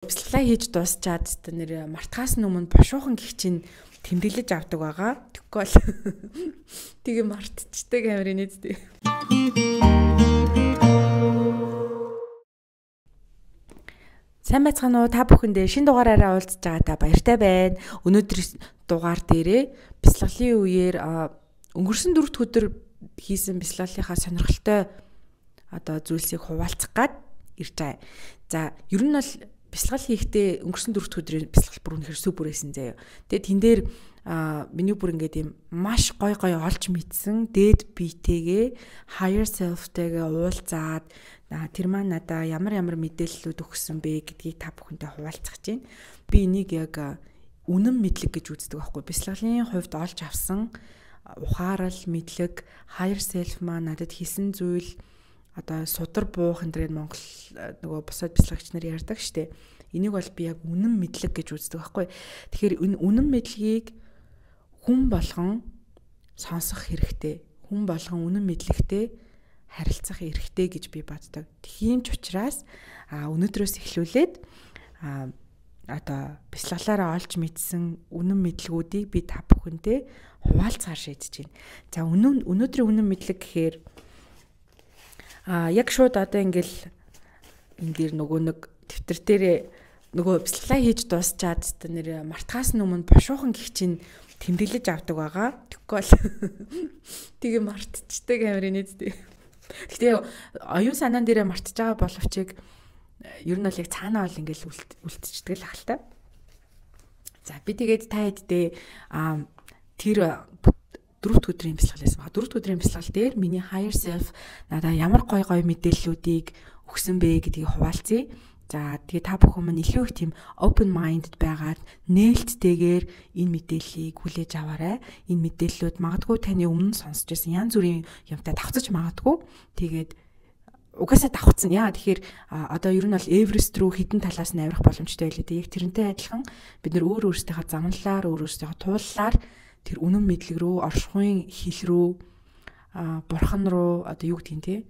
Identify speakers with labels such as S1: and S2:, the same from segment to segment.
S1: Бяцлалаа хийж дуусчаад тэ нэр мартахаас өмнө бошуухан гих чинь тэмдэглэж авдаг байгаа. Тэгэхгүй бол тэгээ мартчихдаг амирын нэзтэй. Сайн байцгаана уу? Та бүхэндээ шинэ дугаараараа уулзж байгаадаа баяртай байна. Өнөөдөр дугаар дээрээ бяцлаглалын үеэр өнгөрсөн 4 дахь өдөр хийсэн бяцлаглалынхаа сонирхолтой зүйлсийг хуваалцах гад ирж байгаа. За, ер нь бол бяцлал хийхдээ өнгөрсөн 4 дахь өдрийн бяцлал бүр үнэхээр супер байсан заяа. Тэгээд тэн дээр миний бүр ингээд юм маш гой олж мэдсэн дээд биетэйгээ higher self-тэйгээ уулзаад тэр маань надаа ямар мэдээллүүд өгсөн бэ гэдгийг та бүхэнтэй хуваалцах чинь. Би энийг яг үнэн мэдлэг гэж үздэг байхгүй. Бяцлаглалын хувьд олж авсан ухаарал, мэдлэг, higher self маань надад хийсэн зүйл судар буух энэ Монгол нөгөө бусад бяцлагч нар ярьдаг штеп. Энийг бол би яг үнэн мэдлэг гэж үздэг байхгүй. Тэгэхээр үнэн мэдлэгийг хүн болгон сонсох хэрэгтэй. Хүн болгон үнэн мэдлэгтэй харилцах хэрэгтэй гэж би боддог. Тийм ч учраас өнөөдрөөс эхлүүлээд бяцлаглаараа олж мэдсэн үнэн мэдлгүүдийг би та бүхэнтэй хуваалцахаар шийдэж байна. За өнөөдрийн үнэн мэдлэг гэхээр яг шууд ингээл энэ дэр нөгөө нэг дэвтэр дээрээ нөгөө бяцлаглаа хийж дуусчаад нэр мартахаас өмнө бошуухан гих чинь тэмдэглэж авдаг байгаа. Тэгэхгүй бол тэгээ мартчихдаг амирын нэзтэй. Гэхдээ оюун санаан дээрээ мартж байгаа боловч ер нь бол яг цаанаа бол ингээл үлдчихдэг л ахaltaа. За би тэгээд та хэддээ тэр 4 дахь өдрийн бяцлал байсан ба 4 дахь өдрийн бяцлал дээр миний higher self надаа ямар гой мэдээллүүдийг өгсөн бэ гэдгийг хуваалцъя. За тэгээ та бүхэн маань илүү их тийм open minded байгаад нээлттэйгээр энэ мэдээллийг хүлээж аваарай. Энэ мэдээллүүд магадгүй таны өмнө сонсч байсан янз бүрийн юмтай давхцаж магадгүй. Тэгээд угаасаа давхцсан. Яа тэгэхээр ер нь бол Эверест рүү хідэн талаас нь авирах боломжтой байлээ. Яг тэрнтэй адилхан бид нөр өөрсдийнхөө замналаар, өөрсдийнхөө тууллаар тэр үнэн мэдлэг рүү, оршихуйн хил рүү, бурхан руу юу гэдгийг те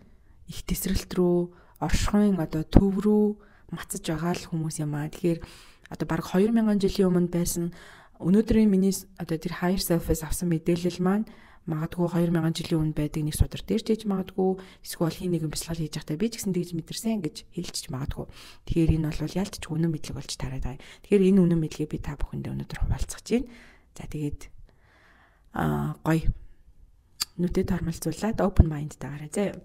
S1: их тесрэлт рүү, оршихуйн төв рүү мацаж байгаа л хүмүүс юм аа. Тэгэхээр баг 2000 жилийн өмнө байсан өнөөдрийн миний тэр higher self-ээс авсан мэдээлэл маань магадгүй 2000 жилийн өмнө байдаг нэг судар дээр ч хийж магадгүй, эсвэл хин нэгэн бяцлал хийж байхдаа би ч гэсэн тэгж мэдэрсэн гэж хэлчих магадгүй. Тэгэхээр энэ бол ялцч үнэн мэдлэг болж тараад байгаа. Тэгэхээр энэ үнэн мэдлэгийг би та бүхэндээ өнөөдөр хуваалцах гэж байна. За тэгээд гоё нүдэд тормолцуулаад open mind таарай заа.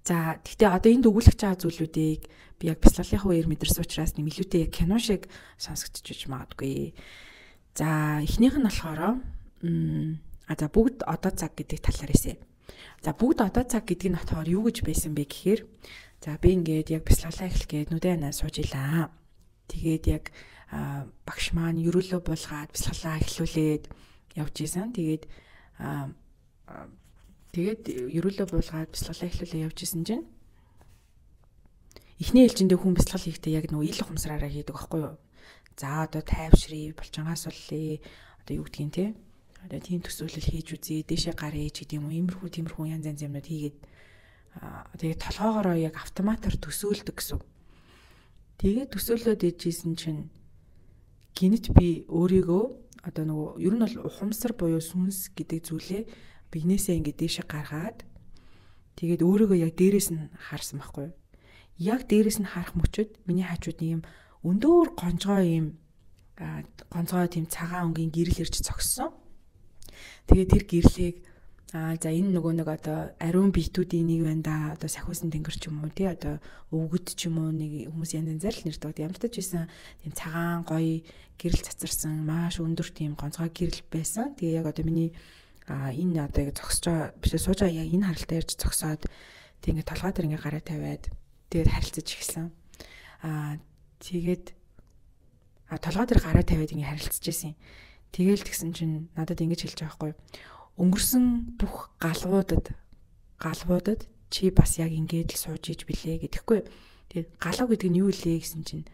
S1: За гэхдээ энд өгүүлэх байгаа зүйлүүдийг би яг бяцлаглалын үеэр мэдэрсэн учраас нэг илүүтэй яг кино шиг сонсогдчихж магадгүй. За эхнийх нь болохоор за бүгд одоо цаг гэдэг талаар хэлье. За бүгд одоо цаг гэдэг нь болохоор юу гэж байсан бэ гэхээр за би ингээд яг бяцлаглаа эхлэх гээд нүдэ анаа сууж илаа. Тэгээд яг багш маань ерөөлөө булгаад бяцлаглаа эхлүүлээд явж исэн. Тэгээд ерөөлөө буулгаад бяцлаглаа эхлүүлээ явж исэн чинь эхний ээлжиндээ хүн бяцлал хийхдээ яг нөгөө ил ухамсараараа хийдэг байхгүй юу? За тайвшрий, булчингаас боллоо. Юу гэдгийг те. Тийм төсөөлөл хийж үзье, дээшээ гаръя гэдэг юм уу? Иймэрхүү янз юмнууд хийгээд тэгээд толгоогоороо яг автоматар төсөөлдөг гэсэн. Тэгээд төсөөлөд ижсэн чинь гинт би өөрийгөө нөгөө ер нь бол ухамсар буюу сүнс гэдэг зүйлээ бинээсээ ингээд дээшээ гаргаад тэгээд өөрийгөө яг дээрээс нь харсан байхгүй юу? Яг дээрээс нь харах мөчөд миний хажууд нэг юм өндөр гонцгой тийм цагаан өнгийн гэрэл ирж зогссон. Тэгээд тэр гэрлийг за энэ нөгөө нэг ариун биетүүдийн нэг байна да сахиусан тэнгэр ч юм уу тий өвгөд ч юм уу нэг хүмүүс янз л нэрдэг. Ямар ч байсан тийм цагаан гоё гэрэл цацарсан маш өндөр тийм гонцгой гэрэл байсан. Тэгээ яг миний энэ яг зогсож байгаа биш сууж байгаа яг энэ харалтаа ярьж зогсоод тэг ингээд толгой дээр ингээд гараа тавиад тэгээд харилцаж эхэлсэн. Тэгээд толгой дээр гараа тавиад ингээд харилцаж байсан. Тэгээл тэгсэн чинь надад ингэж хэлж байгаа байхгүй юу? Өнгөрсөн бүх галвуудад чи бас яг ингэж л сууж иж билээ гэдэхгүй. Тэгээд галав гэдэг нь юу илээ гэсэн чинь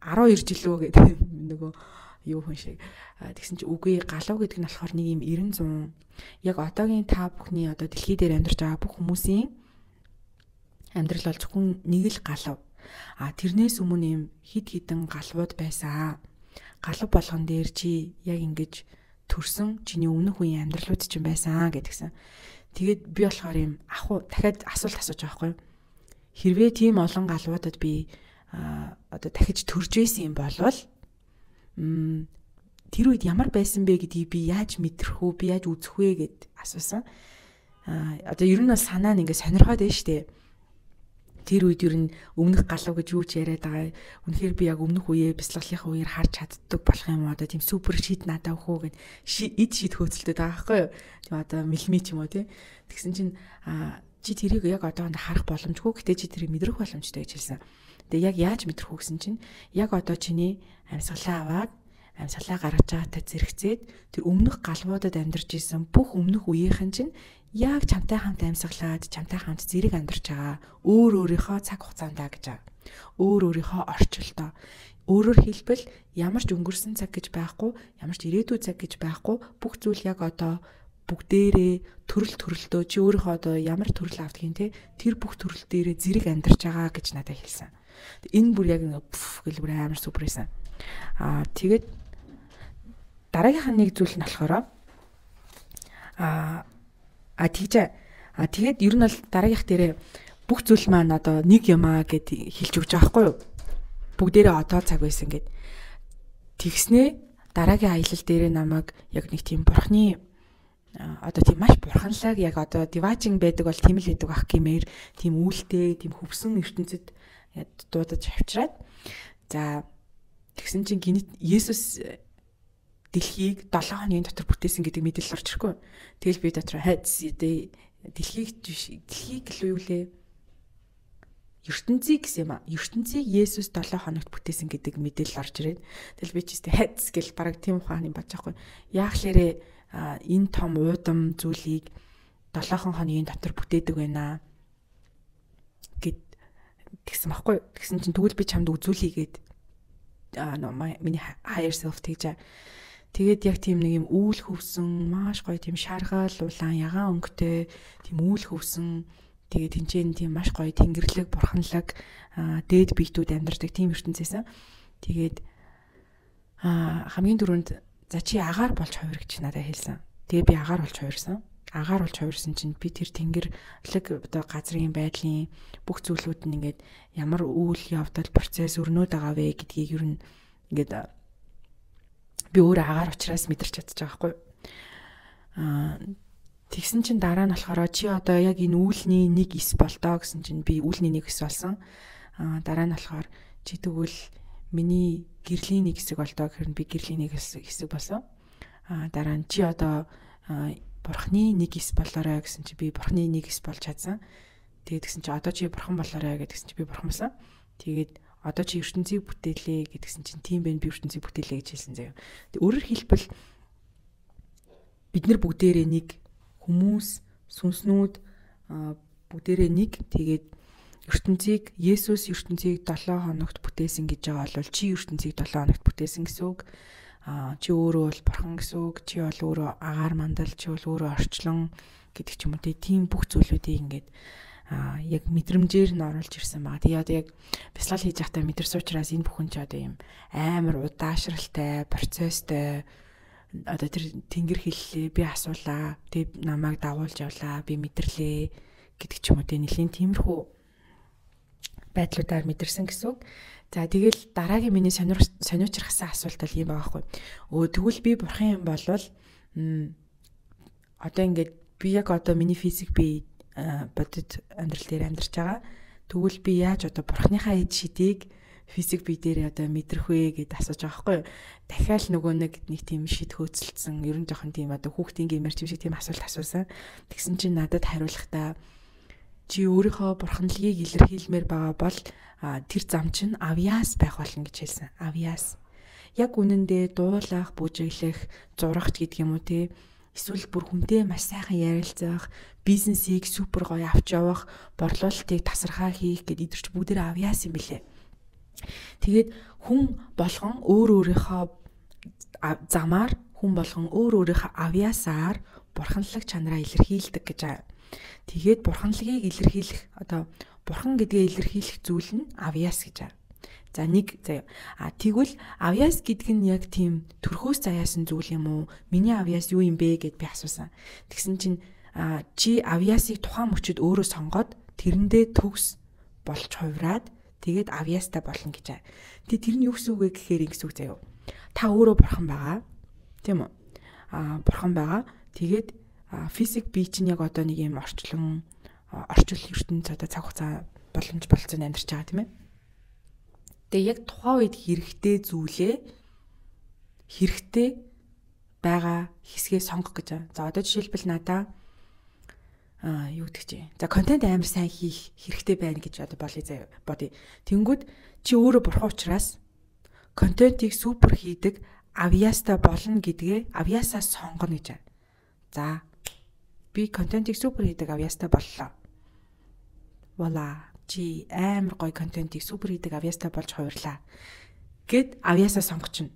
S1: 12 жил үү гэдэг нөгөө юу хүн шиг. Тэгсэн чинь үгүй галав гэдэг нь болохоор нэг юм 90 100 яг одоогийн та бүхний дэлхий дээр амьдарч байгаа бүх хүмүүсийн амьдрал бол зөвхөн нэг л галав. Тэрнээс өмнө юм хид хідэн галвууд байсан. Галав болгон дээр чи яг ингэж төрсөн чиний өмнөх үеийн амьдралууд чинь байсан гэдгсэн. Тэгээд би болохоор юм дахиад асуулт асууж байгаа байхгүй юу? Хэрвээ тийм олон галвуудад би одоо дахиж төрж байсан юм болвол тэр үед ямар байсан бэ гэдгийг би яаж мэдрэх үү, би яаж үзэх вэ гэд асуусан. Одоо ер нь бол санаа нь ингээд сонирхоод байна шүү дээ. Тэр үед ер нь өмнөх галуу гэж юу ч яриад байгаа. Үнэхээр би яг өмнөх үеэ бяцлаглалынхаа үеэр харж чаддаг болох юм уу? Одоо тийм супер шийд надад өгөх үү гэд шийд хөөцөлдөд байгаа байхгүй юу? Тийм одоо мэлми ч юм уу тий. Тэгсэн чинь чи тэрийг яг одоогонд харах боломжгүй. Гэтэ чи тэрийг мэдрэх боломжтой гэж хэлсэн. Тэгээ яг яаж мэдрэх үү гэсэн чинь яг одоо чиний амьсгалаа аваад амьсгалаа гаргаж байгаатай зэрэгцээд тэр өмнөх галвуудад амьдарч исэн бүх өмнөх үеийнхэн чинь яг чамтай хамт амьсгалаад чамтай хамт зэрэг амьдарч байгаа. Өөрийнхөө цаг хугацаандаа гэж байгаа. Өөрийнхөө орчилдоо. Өөрөөр хэлбэл ямар ч өнгөрсөн цаг гэж байхгүй, ямар ч ирээдүйн цаг гэж байхгүй, бүх зүйл яг одоо бүгдээрээ төрөлтөө чи өөрийнхөө одоо ямар төрөл авдгийг те тэр бүх төрөл дээрээ зэрэг амьдарч байгаа гэж надад хэлсэн. Энэ бүр яг гэл бүр амар супер байсан. Тэгээд дараагийнх нь нэг зүйл нь болохоор тэгээд ер нь бол дараагийнх дээрээ бүх зүйл маань одоо нэг юм гэд хэлж өгч байгаа байхгүй юу? Бүгдээрээ одоо цаг байсан гэд. Тэгснээ дараагийн аялал дээрээ намайг яг нэг тийм бурхны одоо тийм маш бурханлаг яг одоо диважинг байдаг бол тийм л байдаг ах гэмээр тийм үүлтэй тийм хөвсөн ертөнцид дуудаж авчираад за тэгсэн чинь гинэт Есүс дэлхийг 7 хоногийн дотор бүтээсэн гэдэг мэдээлэл орж ирэхгүй. Тэгэл би дотор дэлхийг л юу лээ ертөнцийг гэсэн юм аа. ертөнцийг Есүс 7 хоногт бүтээсэн гэдэг мэдээлэл орж ирээд тэгэл би ч гэсэн хайц гэл бараг тийм ухааны бодож байхгүй. Яахлаарэ энэ том уудам зүйлийг 7 хоногийн дотор бүтээдэг байна гэд тэгсэн байхгүй. Тэгсэн чинь тэгвэл би чамд үзүүлээгээд миний higher self тэгж тэгээд яг тийм нэг юм үүл хөвсөн маш гоё тийм шаргал улаан ягаан өнгөтэй тийм үүл хөвсөн тэгээд тэнцэн тийм маш гоё тэнгэрлэг бурханлаг дээд биетүүд амьдардаг тийм ертөнцөөсөн. Тэгээд хамгийн түрүүнд за чи агаар болж хувир гэж надад хэлсэн. Тэгээ би агаар болж хувирсан. Агаар болж хувирсан чинь би тэр тэнгэрлэг одоо газрын байдлын бүх зүйлүүд нь ингээд ямар үйл явдал процесс өрнөд байгаа вэ гэдгийг ер нь ингээд би өөрөө агаар учраас мэдэрч чадчих байгаа байхгүй. Тэгсэн чинь дараа нь болохоор чи одоо яг энэ үүлний нэг эс болдоо гэсэн чинь би үүлний нэг эс болсон. Дараа нь болохоор чи тэгвэл миний гэрлийн нэг хэсэг болдоо гэхээр би гэрлийн нэг хэсэг болсон. Дараа нь чи одоо бурхны нэг эс болоорой гэсэн чи би бурхны нэг эс болж чадсан. Тэгээд тэгсэн чи одоо чи бурхан болоорой гэдгсэн чи би бурхан болсон. Тэгээд одоо чи ертөнцийг бүтээлээ гэдгсэн чинь тийм байх би ертөнцийг бүтээлээ гэж хэлсэн заяа. Тэг өөрөөр хэлбэл бид нар бүгдээрээ нэг хүмүүс сүнснүүд бүгдээрээ нэг тэгээд ертөнцийг Есүс ертөнцийг 7 хоногт бүтээсэн гэж байгаа бол чи ертөнцийг 7 хоногт бүтээсэн гэсэн үг. Чи өөрөө бол бурхан гэсэн үг. Чи бол өөрөө агаар мандал, чи бол өөрөө орчлон гэдэг ч юм уу тийм бүх зүйлүүдийг ингээд яг мэдрэмжээр нь оруулж ирсэн байгаа. Тэгээ одоо яг бяцлал хийж байхдаа мэдэрсэн учраас энэ бүхэн ч одоо юм амар удаашралтай, процесстэй одоо тэр тэнгэр хэллээ, би асуулаа, тэг намайг дагуулж явлаа, би мэдэрлээ гэдэг ч юм уу нэлийн тиймэрхүү байдлуудаар мэдэрсэн гэсэн үг. За тэгэл дараагийн миний сониучрахсан асуулт бол юм байгаа байхгүй. Тэгвэл би бурхан юм болвол одоо ингээд би яг одоо миний физик би бодит амьдрал дээр амьдарч байгаа. Тэгвэл би яаж одоо бурхныхаа эд шидийг физик бие дээр одоо мэдрэх вэ гэд асууж байгаа байхгүй. Дахиад нөгөө нэг тийм шид хөөцөлдсөн ер нь жоохон тийм одоо хүүхдийн гэмээр ч юм шиг тийм асуулт асуусан. Тэгсэн чинь надад хариулахдаа чи өөрийнхөө бурханлагийг илэрхийлмээр байгаа бол тэр зам чинь авьяас байх болно гэж хэлсэн. Авьяас. Яг үнэндээ дуулах, бүжиглэх, зурагч гэдэг юм уу те. Эсвэл бүр хүнтэй маш сайхан ярилцах, бизнесийг супер гоё авч явах, борлуулалтыг тасархаа хийх гэдэг идэрч бүгдээр авьяас юм билээ. Тэгээд хүн болгон өөрийнхөө замаар, хүн болгон өөрийнхөө авьяасаар бурханлаг чанараа илэрхийлдэг гэж. Тэгээд бурханлагийг илэрхийлэх одоо бурхан гэдгээ илэрхийлэх зүйл нь авьяас гэж байна. За нэг заяа. Тэгвэл авьяас гэдэг нь яг тийм төрхөөс заяасан зүйл юм уу? Миний авьяас юу юм бэ гэд би асуусан. Тэгсэн чинь чи авьяасыг тухайн мөчөд өөрөө сонгоод тэрэндээ төгс болж хувраад тэгээд авьяастай болно гэж байна. Тэр нь юу гэсэн үг вэ гэхээр ингэс үг заяа. Та өөрөө бурхан байгаа. Тийм үү? Бурхан байгаа. Тэгээд физик бие чинь яг одоо нэг юм орчил ертөнцийн цаг хугацаа боломж болцоонд амьдарч байгаа тийм ээ. Тэгээ яг тухайн үед хэрэгтэй байгаа хэсгээ сонгох гэж байна. За одоо жишээлбэл надаа юу гэдэг чи. За контент амар сайн хийх хэрэгтэй байна гэж одоо бодъё. Тэнгүүд чи өөрөө бурхан учраас контентийг супер хийдэг авьяастай болно гэдгээ авьяасаа сонгоно гэж байна. За би контентийг супер хийдэг авьяастай боллоо. Вола чи амар гоё контентийг супер хийдэг авьяастай болж хувирлаа гэд авьяасаа сонгочихно.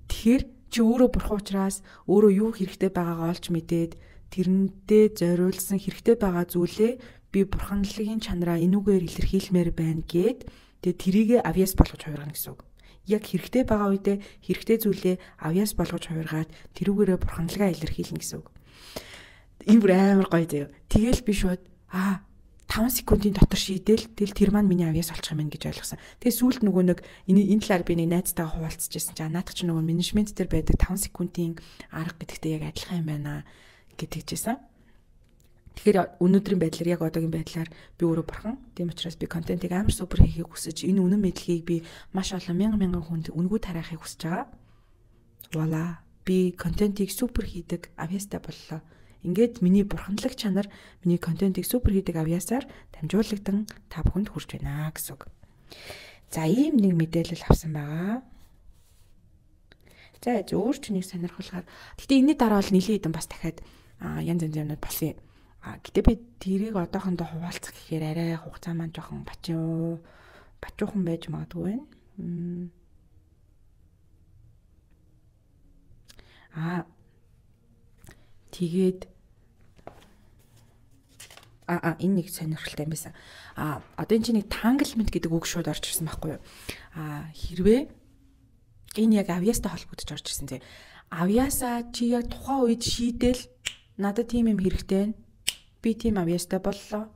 S1: Тэгэхээр чи өөрөө бурхан учраас өөрөө юу хэрэгтэй байгаагаа олж мэдээд тэрэндээ зориулсан хэрэгтэй байгаа зүйлээ би бурханлагын чанараа энүүгээр илэрхийлмээр байна гэд тэрийгэ авьяас болгож хувиргана гэсэн үг. Яг хэрэгтэй байгаа үедээ хэрэгтэй зүйлээ авьяас болгож хувиргаад тэрүүгээрээ бурханлагаа илэрхийлнэ гэсэн үг. Энэ бүр амар гоё заяа. Тэгэл би шууд 5 секундын дотор шийдэл тэр маань миний авьяас олчих юм гэж ойлгосон. Тэгээ сүүлд нөгөө нэг энэ талаар би нэг найзтайгаа хуваалцчихсан чинь наадах чинь нөгөө менежмент дээр байдаг 5 секундын арга гэдэгтэй яг адилхан юм байна гэдэгчээсэн. Тэгэхээр өнөөдрийн байдлаар яг одоогийн байдлаар би өөрөө бурхан. Тийм учраас би контентыг амар супер хийхийг хүсэж энэ үнэн мэдлэгийг би маш олон мянган хүнд үнгүү тараахыг хүсэж байгаа. Вола би контентыг супер хийдэг авьяастай боллоо. Ингээд миний бурханлаг чанар миний контентыг супер хийдэг авьяасаар дамжуулагдсан та бүхэнд хүрч байна гэсэн үг. За ийм нэг мэдээлэл авсан байгаа. За өөр ч нэг сонирхолтой. Гэтэ энэний дараа бол нэлийн хэдэн бас дахиад янз янз юмнууд болсон юм. Гэтэ би тэрийг одоохондоо хуваалцах гэхээр арай хугацаа маань жоохон бачуухан байж магадгүй байна. Тэгээд энэ нэг сонирхолтой юм байсан. Одоо энэ чинь нэг tanglement гэдэг үг шууд орж ирсэн байхгүй юу? Хэрвээ энэ яг авьяастай холбогдож орж ирсэн тийм. Авьяасаа чи яг тухайн үед шийдэл надад тийм юм хэрэгтэй. Би тийм авьяастай боллоо.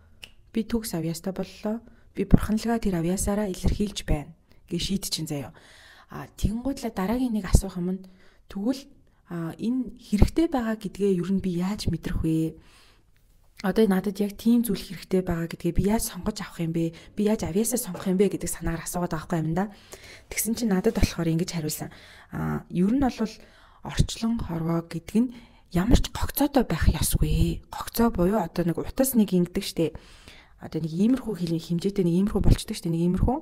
S1: Би төгс авьяастай боллоо. Би бурханлагаа тэр авьяасаараа илэрхийлж байна гэж шийдчихин заяа. Тэгэнгүүтлээ дараагийн нэг асуух юм нь тэгвэл энэ хэрэгтэй байгаа гэдгээ ер нь би яаж мэдрэх вэ? Одоо надад яг тийм зүйл хэрэгтэй байгаа гэдгээ би яаж сонгож авах юм бэ? Би яаж авьяасаа сонгох юм бэ гэдэг санаагаар асуугаад байгаа байхгүй юм да. Тэгсэн чинь надад болохоор ингэж хариулсан. Ер нь бол орчлон хорвоо гэдэг нь ямар ч гогцоотой байх ёсгүй. Гогцоо буюу одоо нэг утас нэг ингэдэг штэ. Одоо нэг иймэрхүү хэмжээтэй нэг иймэрхүү болчдөг штэ. Нэг иймэрхүү.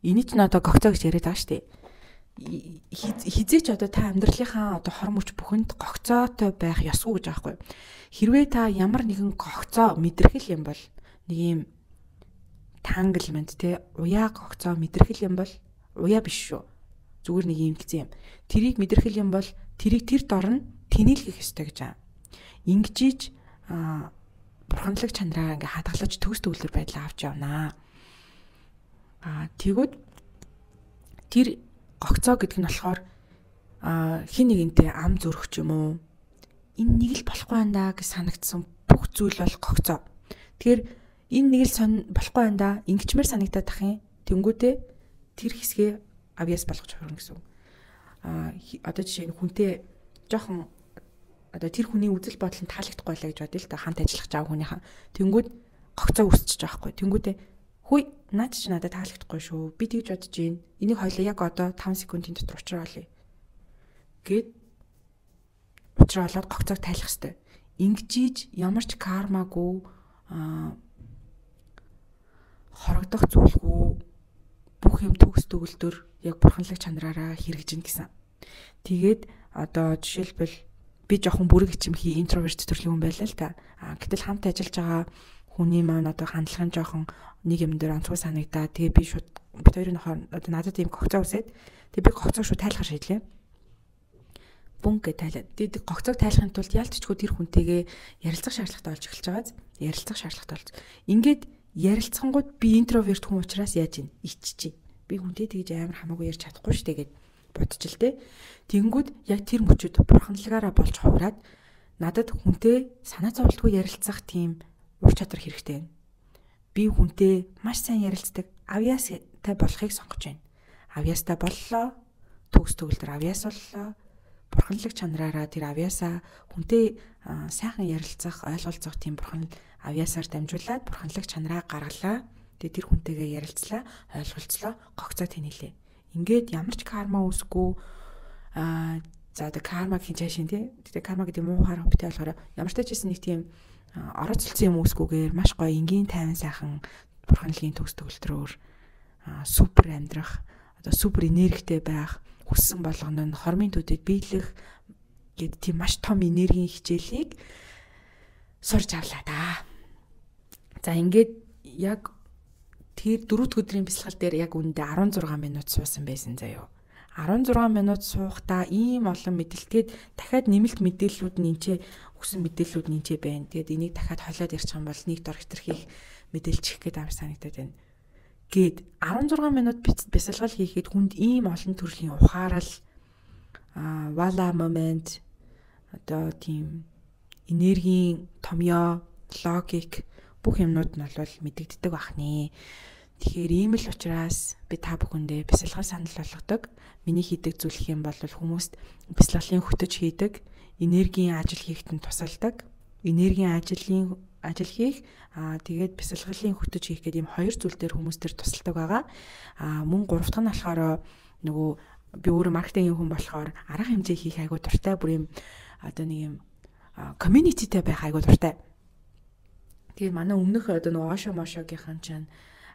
S1: Эний ч надад гогцоо гэж яриад байгаа штэ. Хизээч одоо та амьдралынхаа одоо хор мөч бүхэнд гогцоотой байх ёсгүй гэж аахгүй. Хэрвээ та ямар нэгэн гогцоо мэдэрхэл юм бол нэг юм tanglement те уяа гогцоо мэдэрхэл юм бол уяа биш шүү. Зүгээр нэг юм хэлсэн юм. Тэрийг мэдэрхэл юм бол тэрийг тэр дор нь тэнэлгэх ёстой гэж аа. Ингэжиж бурханлаг чанараа ингээ хадгалж төгс төгөлдөр байдлаа авч явнаа. Тэгвэл тэр гогцоо гэдэг нь болохоор хин нэгэнтэй ам зөрөх ч юм уу энэ нэг л болохгүй байна да гэж санагдсан бүх зүйл бол гогцоо. Тэгэхээр энэ нэг л болохгүй байна да ингэчмэр санагдаад ах юм. Тэнгүүтээ тэр хэсгээ авьяас болгож хувирна гэсэн. Одоо жишээ нь хүнтэй жоохон одоо тэр хүний үзэл бодол нь таалагдахгүй байлаа гэж бодъё л да хамт ажиллах жаа хүнийхээ. Тэнгүүд гогцоо үсчихэж байгаа хгүй. Тэнгүүдээ хүй наад чи надад таалагдахгүй шүү. Би тэгж бодож байна. Энийг хоёлаа яг одоо 5 секундын дотор уучруулъя. Гэт уучруулад гогцоог тайлах хэрэгтэй. Ингэжиж ямар ч кармагүй хорогдох зүйлгүй бүх юм төгс төгөлдөр яг бурханлаг чанараараа хэрэгжинэ гэсэн. Тэгээд одоо жишээлбэл би жоохон бүрэг ичимхий интроверт төрлийн хүн байлаа л та. Гэтэл хамт ажиллаж байгаа хүний маань одоо хандлага нь жоохон нэг юм дээр онцгой санагдаа. Тэгээ би шууд бид хоёрын хооронд одоо надад ийм гогцоо үсээд тэгээ би гогцоо шууд тайлахар шийдлээ. Бунгэ тайлаад. Тэгээд гогцоог тайлахын тулд ялцчгүй тэр хүнтэйгээ ярилцах шаардлагатай болж эхэлж байгааз. ярилцах шаардлагатай болж. Ингээд ярилцсангууд би интроверт хүн учраас яаж ийн иччихье. Би хүнтэй тэгж амар хамаагүй ярьж чадахгүй шүү дээ гэд бодчих л дээ. Тэнгүүд яг тэр мөчөд бурханлагаараа болж хувраад надад хүнтэй санаа зовлтгүй ярилцах тийм ур чадвар хэрэгтэй байна. Би хүнтэй маш сайн ярилцдаг авьяастай болохыг сонгож байна. Авьяастай боллоо. Төгс төгөлдөр авьяас боллоо. Бурханлаг чанараараа тэр авьяасаа хүнтэй сайхан ярилцах, ойлголцох тийм бурхан авьяасаар дамжуулаад бурханлаг чанараа гаргалаа. Тэгээ тэр хүнтэйгээ ярилцлаа, ойлголцлоо, гогцоо тэнэлээ. Ингээд ямар ч карма үүсэхгүй за одоо карма гэж шин тий. Тэгээ карма гэдэг муу харах битэй болохоор ямар ч tajсэн нэг тийм орооцолцсон юм үүсгүүгээр маш гоё энгийн тайван сайхан бурханлагын төгс төгөлтрөөр супер амьдрах, одоо супер энергитэй байх, хүссэн болгоно нь хормын төдөд биелэх гэдэг тийм маш том энергийн хичээлийг сурч авлаа да. За ингээд яг тэр 4 дахь өдрийн бясалгал дээр яг үүндээ 16 минут суусан байсан заяо. 16 минут суухдаа ийм олон мэдлэгээд дахиад нэмэлт мэдээллүүд нь энчээ өгсөн мэдээллүүд нь энчээ байна. Тэгээд энийг дахиад холиод ярьчих юм бол нэг дор хэтэрхийх мэдээлчих гээд амар санагдаад байна. Гээд 16 минут бясалгал хийхэд хүнд ийм олон төрлийн ухаарал вала момент одоо тийм энергийн томьёо логик бүх юмнууд нь бол мэдэгддэг бахнэ. Тэгэхээр ийм л учраас би та бүхэндээ бясалгал санал болгодог. Миний хийдэг зүйл юм бол хүмүүст бясалгалын хөтөж хийдэг, энергийн ажил хийхэд нь тусалдаг. Энергийн ажил хийх тэгээд бясалгалын хөтөж хийх гэдэг ийм хоёр зүйл дээр хүмүүс төр тусалдаг байгаа. Мөн гурав дахь нь болохоор нөгөө би өөрөө маркетингийн хүн болохоор арга хэмжээ хийх айгуу дуртай, бүр ийм одоо нэг юм communityтэй байх айгуу дуртай. Тэгээд манай өмнөх одоо нөгөө ошо мошогийнхан чинь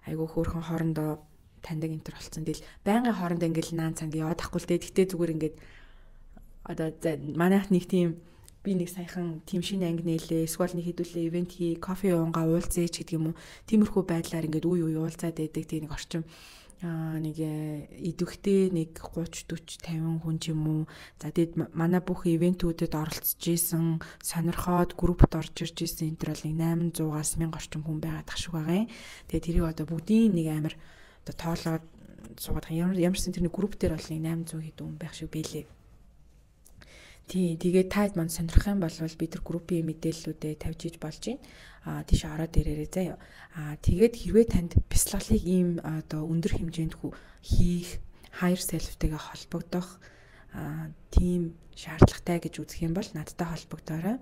S1: айгуу хөөрхөн хоорондоо таньдаг энэ төр болсон. Тэгэл байнгын хоорондоо ингээл наан цанг яваад ахгүй л дээ. Гэтэ зүгээр ингээд одоо манайх нэг тийм би нэг саяхан тим шинэ анги нээлээ, эсвэл нэг хэдүүлээ ивент хий, кофе уунгаа уулзээч гэдэг юм уу. Тиймэрхүү байдлаар ингээд үе уулзаад байдаг тийм нэг орчим нэг идэвхтэй нэг 30 40 50 хүн ч юм уу. За тэгэд манай бүх ивентүүдэд оролцож исэн, сонирхоод группт орж ирж исэн энэ төр бол 800-аас 1000 орчим хүн байгаад тах шиг байгаа юм. Тэгээд тэрийг одоо бүгдийн нэг амар одоо тоолоод суугаад ямарсан тэр нэг групп дээр бол 800 хэд хүн байх шиг байлээ. Тэгээд таад манд сонирхох юм бол би тэр группийн мэдээллүүдээ тавьж иж болж байна. Тийш ороод ирээрэй заяа. Тэгээд хэрвээ танд бясалгалыг ийм одоо өндөр хэмжээнд хийх, higher self-тэйгээ холбогдох тийм шаардлагатай гэж үзэх юм бол надтай холбогдоорой.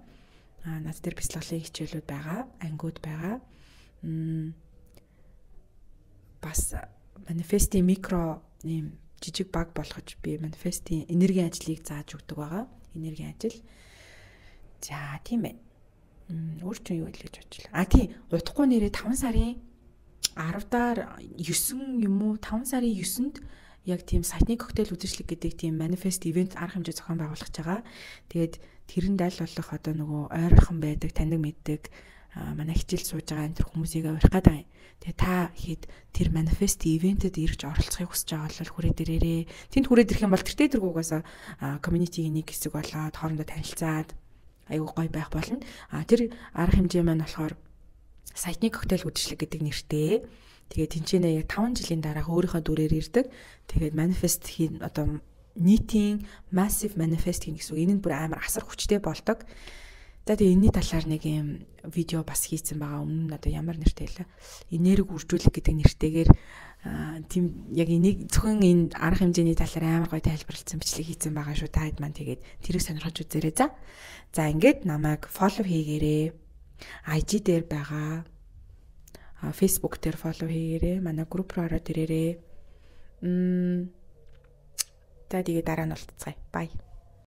S1: Над дээр бясалгалын хичээлүүд байгаа, ангиуд байгаа. Бас манифестийн микро ийм жижиг баг болгож би манифестийн энергийн ажлыг зааж өгдөг байгаа. Энергийн ажил. За тийм ээ. Өөр чинь юу хэлж бодлоо. Тийм. Удахгүй нэрээ 5 сарын 10-аар 9 юм уу? 5 сарын 9-нд яг тийм сайтны коктейл үзэсгэлэг гэдэг тийм манифест ивент арга хэмжээ зохион байгуулах гэж байгаа. Тэгээд тэрэнд аль болох одоо нөгөө ойрхон байдаг, таньдаг мэддэг манай хичээл сууж байгаа энэ төр хүмүүсийг аврах гэдэг. Тэгээ та хэд тэр манифест ивентэд ирж оролцохыг хүсэж байгаа бол хүрээд ирээрээ. Тэнд хүрээд ирэх юм бол тэртээ дэргүүгээс community-ийн нэг хэсэг болоод хоорондоо танилцаад аюу гой байх болно. Тэр арга хэмжээ маань болохоор сайтны коктейл үдшилэг гэдэг нэртэй. Тэгээд тэнцэнэ яг 5 жилийн дараа өөрийнхөө дүрээр ирдэг. Тэгээд манифест хийн одоо нийтийн massive manifest хийн гэсэн үг. Энэ нь бүр амар асар хүчтэй болдог. За тэгээ энэний талаар нэг юм видео бас хийсэн байгаа. Өмнө нь одоо ямар нэртэй лээ. Энерги үржүүлэх гэдэг нэртэйгээр тийм яг энийг зөвхөн энэ арга хэмжээний талаар амар гоё тайлбарлсан бичлэг хийсэн байгаа шүү. Таад маань тэгээд тэрийг сонирхож үзээрэй за. За ингээд намайг follow хийгээрэй. IG дээр байгаа. Facebook дээр follow хийгээрэй. Манай групп руу ороод ирээрэй. За тэгээ дараа нь уулзцгаая. Bye.